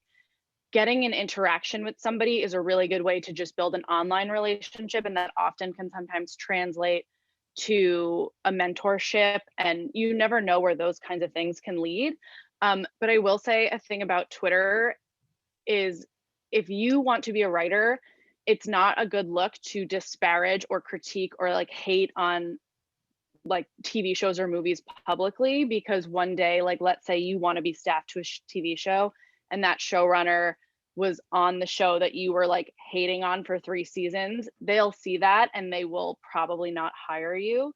getting an interaction with somebody is a really good way to just build an online relationship, and that often can sometimes translate to a mentorship, and you never know where those kinds of things can lead. But I will say a thing about Twitter is, if you want to be a writer, it's not a good look to disparage or critique or like hate on like TV shows or movies publicly, because one day, like let's say you want to be staffed to a TV show and that showrunner was on the show that you were like hating on for 3 seasons, they'll see that and they will probably not hire you.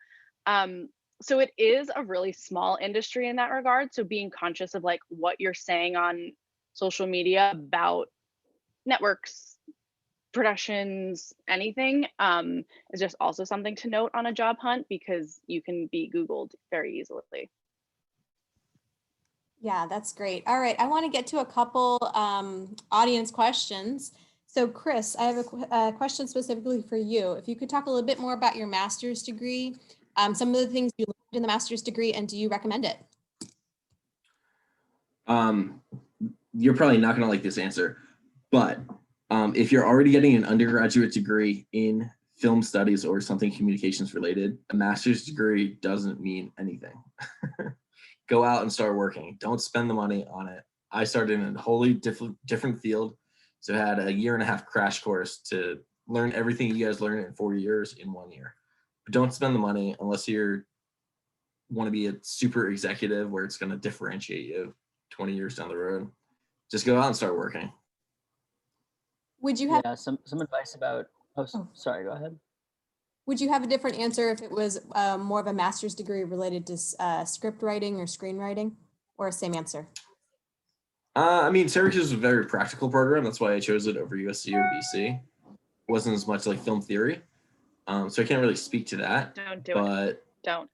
So it is a really small industry in that regard. So being conscious of like what you're saying on social media about networks, productions, anything, is just also something to note on a job hunt, because you can be Googled very easily. Yeah, that's great. All right, I want to get to a couple audience questions. So Chris, I have a question specifically for you. If you could talk a little bit more about your master's degree, Some of the things you learned in the master's degree, and do you recommend it? You're probably not going to like this answer, but if you're already getting an undergraduate degree in film studies or something communications related, a master's degree doesn't mean anything. Go out and start working. Don't spend the money on it. I started in a wholly different field, so I had a 1.5-year crash course to learn everything you guys learn in 4 years in 1 year. But don't spend the money unless you want to be a super executive where it's going to differentiate you 20 years down the road. Just go out and start working. Would you have some advice about, sorry, go ahead. Would you have a different answer if it was more of a master's degree related to script writing or screenwriting, or same answer? I mean, Syracuse is a very practical program. That's why I chose it over USC or BC. It wasn't as much like film theory. So I can't really speak to that. Don't do it. Don't.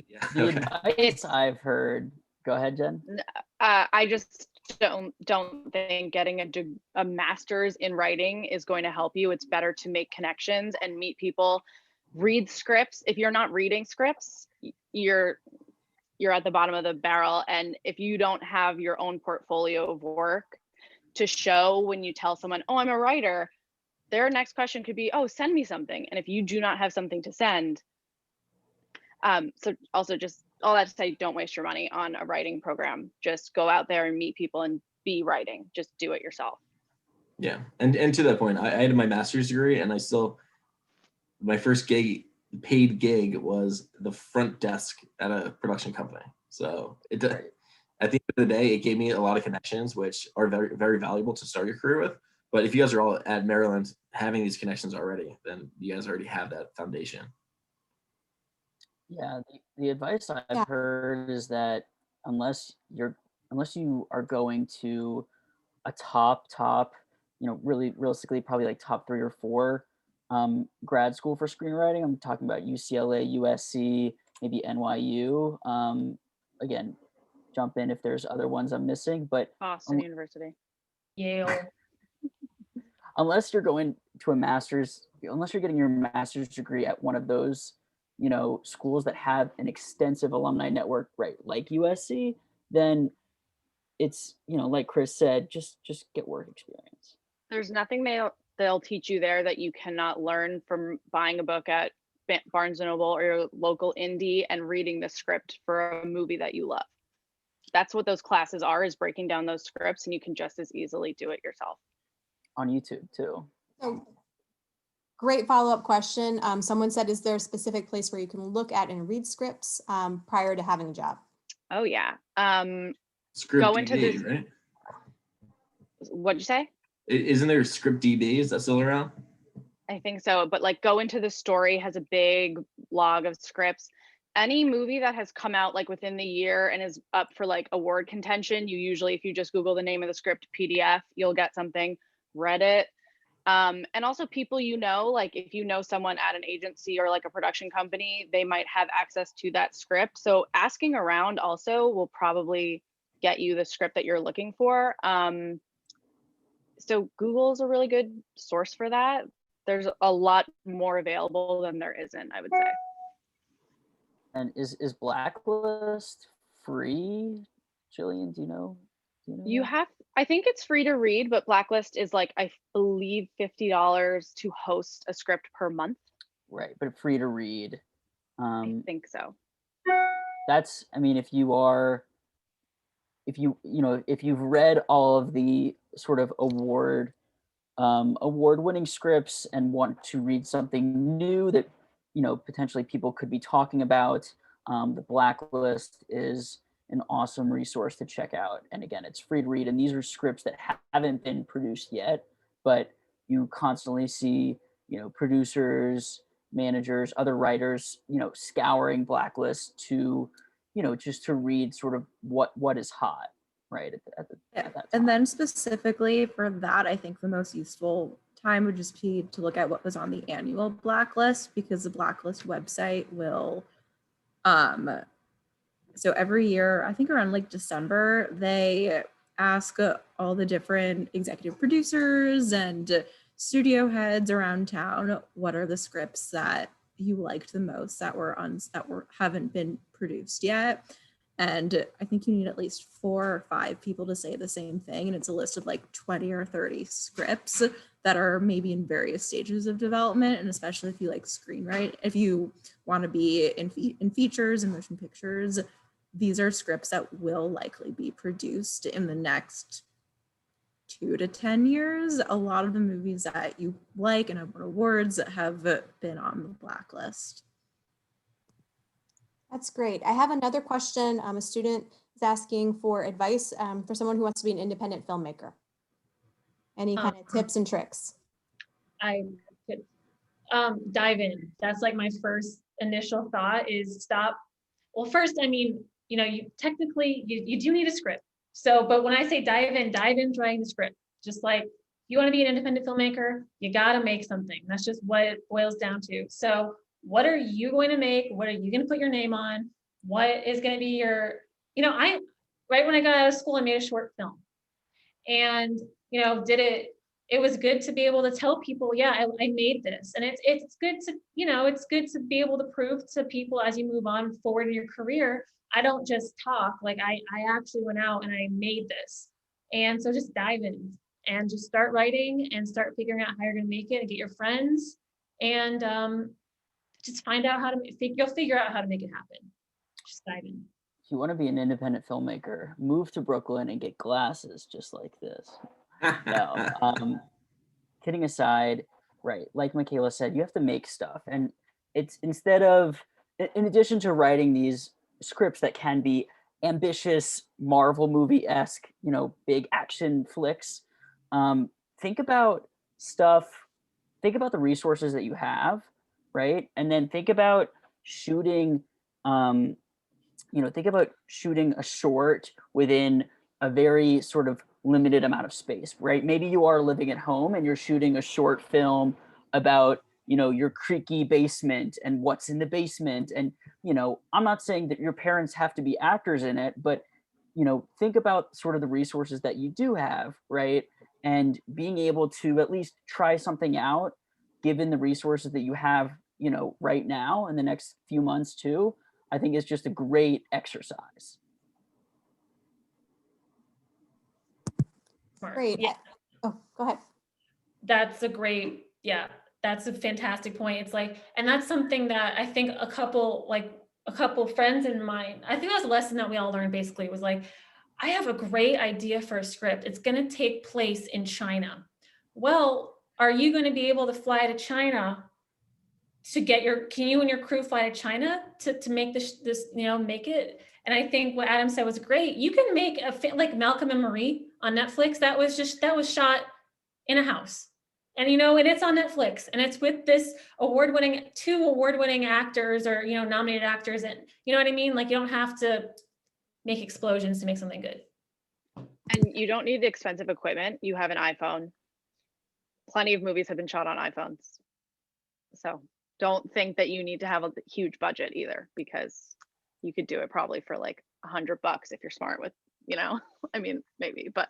Yeah. The Okay. advice I've heard, go ahead, Jen. I just don't think getting a master's in writing is going to help you. It's better to make connections and meet people, read scripts. If you're not reading scripts, you're at the bottom of the barrel. And if you don't have your own portfolio of work to show when you tell someone, oh, I'm a writer, their next question could be, oh, send me something. And if you do not have something to send, so also just all that to say, don't waste your money on a writing program. Just go out there and meet people and be writing. Just do it yourself. Yeah, and to that point, I had my master's degree, and my first paid gig was the front desk at a production company. So at the end of the day, it gave me a lot of connections, which are very, very valuable to start your career with. But if you guys are all at Maryland having these connections already, then you guys already have that foundation. Yeah, the advice I've heard is that unless you are going to a top, really realistically probably like top 3 or 4 grad school for screenwriting. I'm talking about UCLA, USC, maybe NYU. Again, jump in if there's other ones I'm missing, but Boston University, Yale. Unless you're going to unless you're getting your master's degree at one of those, schools that have an extensive alumni network, right, like USC, then it's, like Chris said, just get work experience. There's nothing they'll teach you there that you cannot learn from buying a book at Barnes & Noble or your local indie and reading the script for a movie that you love. That's what those classes are, is breaking down those scripts, and you can just as easily do it yourself. On YouTube too. So, great follow-up question. Someone said, is there a specific place where you can look at and read scripts prior to having a job? Oh yeah. Script go into DB, this. Right? What'd you say? Isn't there Script DB? Is that still around? I think so, but like Go Into the Story has a big log of scripts. Any movie that has come out like within the year and is up for like award contention, you usually, if you just Google the name of the script PDF, you'll get something. Reddit. And also people, like if you know someone at an agency or like a production company, they might have access to that script. So asking around also will probably get you the script that you're looking for. So Google is a really good source for that. There's a lot more available than there isn't, I would say. And is Blacklist free? Jillian, do you know? You have, I think it's free to read, but Blacklist is like, I believe $50 to host a script per month. Right, but free to read. I think so. That's, I mean, if you've read all of the sort of award-winning scripts and want to read something new that, potentially people could be talking about, the Blacklist is an awesome resource to check out. And again, it's free to read. And these are scripts that haven't been produced yet, but you constantly see, producers, managers, other writers, scouring Blacklist to, just to read sort of what is hot, right? At that time. And then specifically for that, I think the most useful time would just be to look at what was on the annual Blacklist, because the Blacklist website will, so every year, I think around like December, they ask all the different executive producers and studio heads around town, what are the scripts that you liked the most that haven't been produced yet. And I think you need at least 4 or 5 people to say the same thing. And it's a list of like 20 or 30 scripts that are maybe in various stages of development. And especially if you like screenwrite, if you want to be in features and motion pictures, these are scripts that will likely be produced in the next 2 to 10 years. A lot of the movies that you like and have won awards have been on the blacklist. That's great. I have another question. A student is asking for advice for someone who wants to be an independent filmmaker. Any kind of tips and tricks? I could dive in. That's like my first initial thought is stop. Well, first, I mean, you know, you technically, you do need a script. So, but when I say dive in writing the script. Just like you want to be an independent filmmaker, you got to make something. That's just what it boils down to. So what are you going to make? What are you going to put your name on? What is going to be your, you know, right when I got out of school, I made a short film and, you know, it was good to be able to tell people, yeah, I made this. And it's good to, you know, it's good to be able to prove to people as you move on forward in your career, I don't just talk, like I actually went out and I made this. And so just dive in and just start writing and start figuring out how you're going to make it and get your friends and just find out how to, you'll figure out how to make it happen. Just dive in. If you want to be an independent filmmaker, move to Brooklyn and get glasses just like this. No, kidding aside, right, like Michaela said, you have to make stuff. And it's instead of, in addition to writing these scripts that can be ambitious Marvel movie-esque, you know, big action flicks, think about the resources that you have, right? And then think about shooting, think about shooting a short within a very sort of limited amount of space, right? Maybe you are living at home and you're shooting a short film about, you know, your creaky basement and what's in the basement. And, you know, I'm not saying that your parents have to be actors in it, but, you know, think about sort of the resources that you do have, right? And being able to at least try something out, given the resources that you have, you know, right now in the next few months too, I think is just a great exercise. Great. Yeah. Oh, go ahead. That's a fantastic point. It's like, and that's something that I think a couple friends in mine, I think that was a lesson that we all learned basically was like, I have a great idea for a script. It's going to take place in China. Well, are you going to be able to fly to China to get can you and your crew fly to China to make this, you know, make it? And I think what Adam said was great. You can make like Malcolm and Marie on Netflix. That was shot in a house. And, you know, and it's on Netflix and it's with this two award-winning actors or, you know, nominated actors. And you know what I mean? Like you don't have to make explosions to make something good. And you don't need expensive equipment. You have an iPhone. Plenty of movies have been shot on iPhones. So don't think that you need to have a huge budget either, because you could do it probably for like $100 if you're smart with, you know, I mean, maybe, but.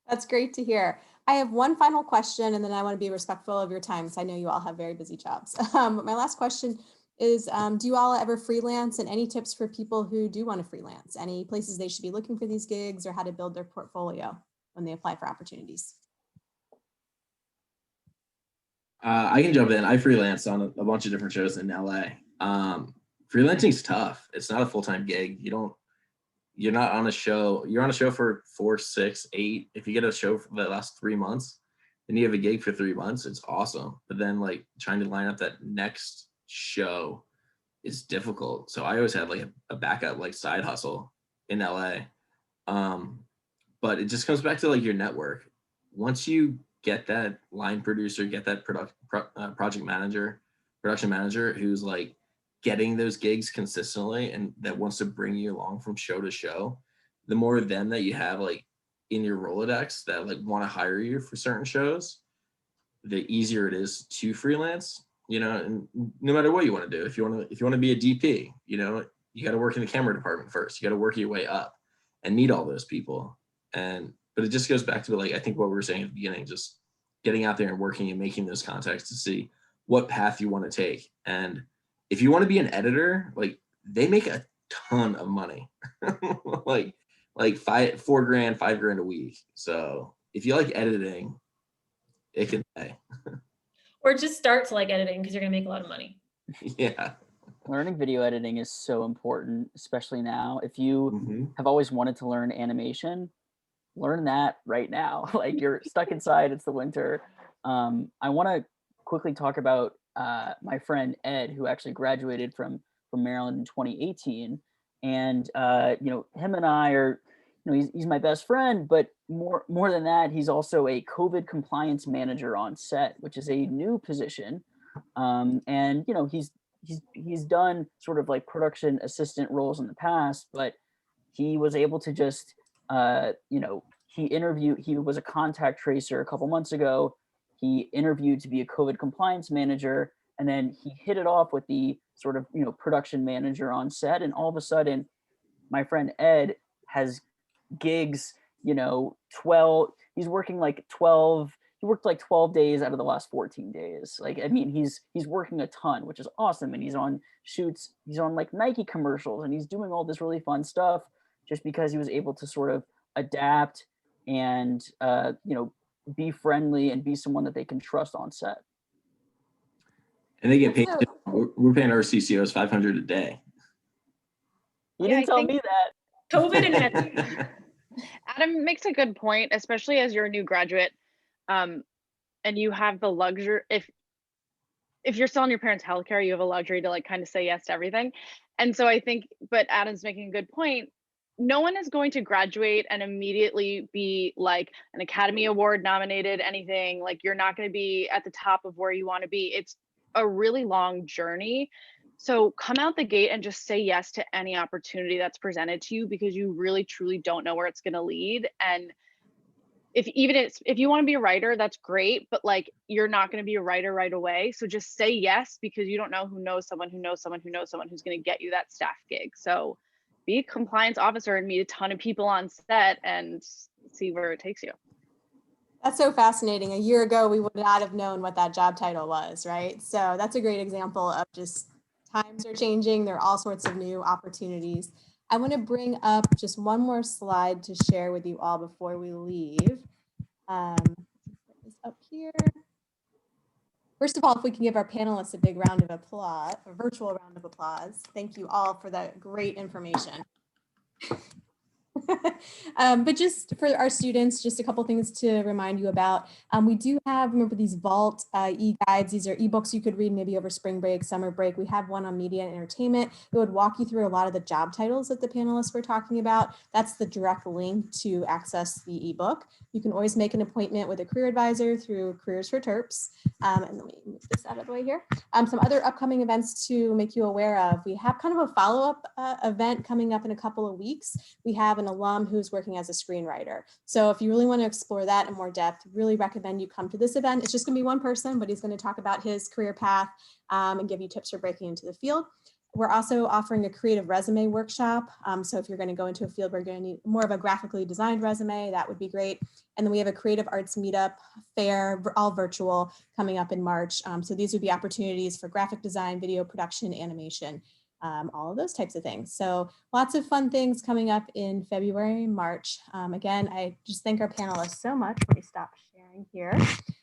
That's great to hear. I have one final question and then I want to be respectful of your time because I know you all have very busy jobs. But my last question is, do you all ever freelance, and any tips for people who do want to freelance? Any places they should be looking for these gigs or how to build their portfolio when they apply for opportunities? I can jump in. I freelance on a bunch of different shows in LA. Freelancing's tough. It's not a full-time gig. You're not on a show. You're on a show for 4, 6, 8. If you get a show for the last 3 months, then you have a gig for 3 months. It's awesome. But then like trying to line up that next show is difficult. So I always had like a backup like side hustle in LA. But it just comes back to like your network. Once you get that line producer, get that production manager who's like getting those gigs consistently and that wants to bring you along from show to show, the more of them that you have like in your Rolodex that like want to hire you for certain shows, the easier it is to freelance, you know, and no matter what you want to do. If you want to be a DP, you know, you got to work in the camera department first. You got to work your way up and meet all those people. But it just goes back to like, I think what we were saying at the beginning, just getting out there and working and making those contacts to see what path you want to take. And if you want to be an editor, like they make a ton of money, like $4 grand, $5 grand a week. So if you like editing, it can pay. Or just start to like editing because you're gonna make a lot of money. Yeah. Learning video editing is so important, especially now. If you Mhm. have always wanted to learn animation, learn that right now. Like you're stuck inside, it's the winter. I want to quickly talk about my friend Ed, who actually graduated from Maryland in 2018. And him and I are, he's my best friend, but more than that, he's also a COVID compliance manager on set, which is a new position. And he's done sort of like production assistant roles in the past, but he was able to just he was a contact tracer a couple months ago. He interviewed to be a COVID compliance manager, and then he hit it off with the sort of production manager on set, and all of a sudden my friend Ed has gigs, 12, he's working like 12, he worked like 12 days out of the last 14 days. Like, I mean, he's working a ton, which is awesome. And he's on shoots, he's on like Nike commercials, and he's doing all this really fun stuff just because he was able to sort of adapt and, be friendly and be someone that they can trust on set. And they get paid. We're paying our CCOs $500 a day. You didn't tell me that. COVID and editing. Adam makes a good point, especially as you're a new graduate, and you have the luxury, if you're still on your parents' healthcare, you have a luxury to like kind of say yes to everything. And so I think, but Adam's making a good point. No one is going to graduate and immediately be like an Academy Award nominated, anything. Like you're not going to be at the top of where you want to be. It's a really long journey. So come out the gate and just say yes to any opportunity that's presented to you, because you really truly don't know where it's going to lead. And if you want to be a writer, that's great, but like you're not going to be a writer right away. So just say yes, because you don't know who knows someone who knows someone who knows someone who's going to get you that staff gig. So be a compliance officer and meet a ton of people on set and see where it takes you. That's so fascinating. A year ago, we would not have known what that job title was, right? So that's a great example of just times are changing. There are all sorts of new opportunities. I want to bring up just one more slide to share with you all before we leave. Put this up here. First of all, if we can give our panelists a big round of applause, a virtual round of applause. Thank you all for that great information. But just for our students, just a couple things to remind you about. We do have, remember these Vault e-guides. These are ebooks you could read maybe over spring break, summer break. We have one on media and entertainment. It would walk you through a lot of the job titles that the panelists were talking about. That's the direct link to access the ebook. You can always make an appointment with a career advisor through Careers for Terps. And let me move this out of the way here. Some other upcoming events to make you aware of. We have kind of a follow-up event coming up in a couple of weeks. We have an alum who's working as a screenwriter. So if you really want to explore that in more depth, really recommend you come to this event. It's just going to be one person, but he's going to talk about his career path and give you tips for breaking into the field. We're also offering a creative resume workshop. So if you're going to go into a field where you're going to need more of a graphically designed resume, that would be great. And then we have a creative arts meetup fair, all virtual, coming up in March. So these would be opportunities for graphic design, video production, animation, all of those types of things. So lots of fun things coming up in February, March. Again, I just thank our panelists so much. Let me stop sharing here.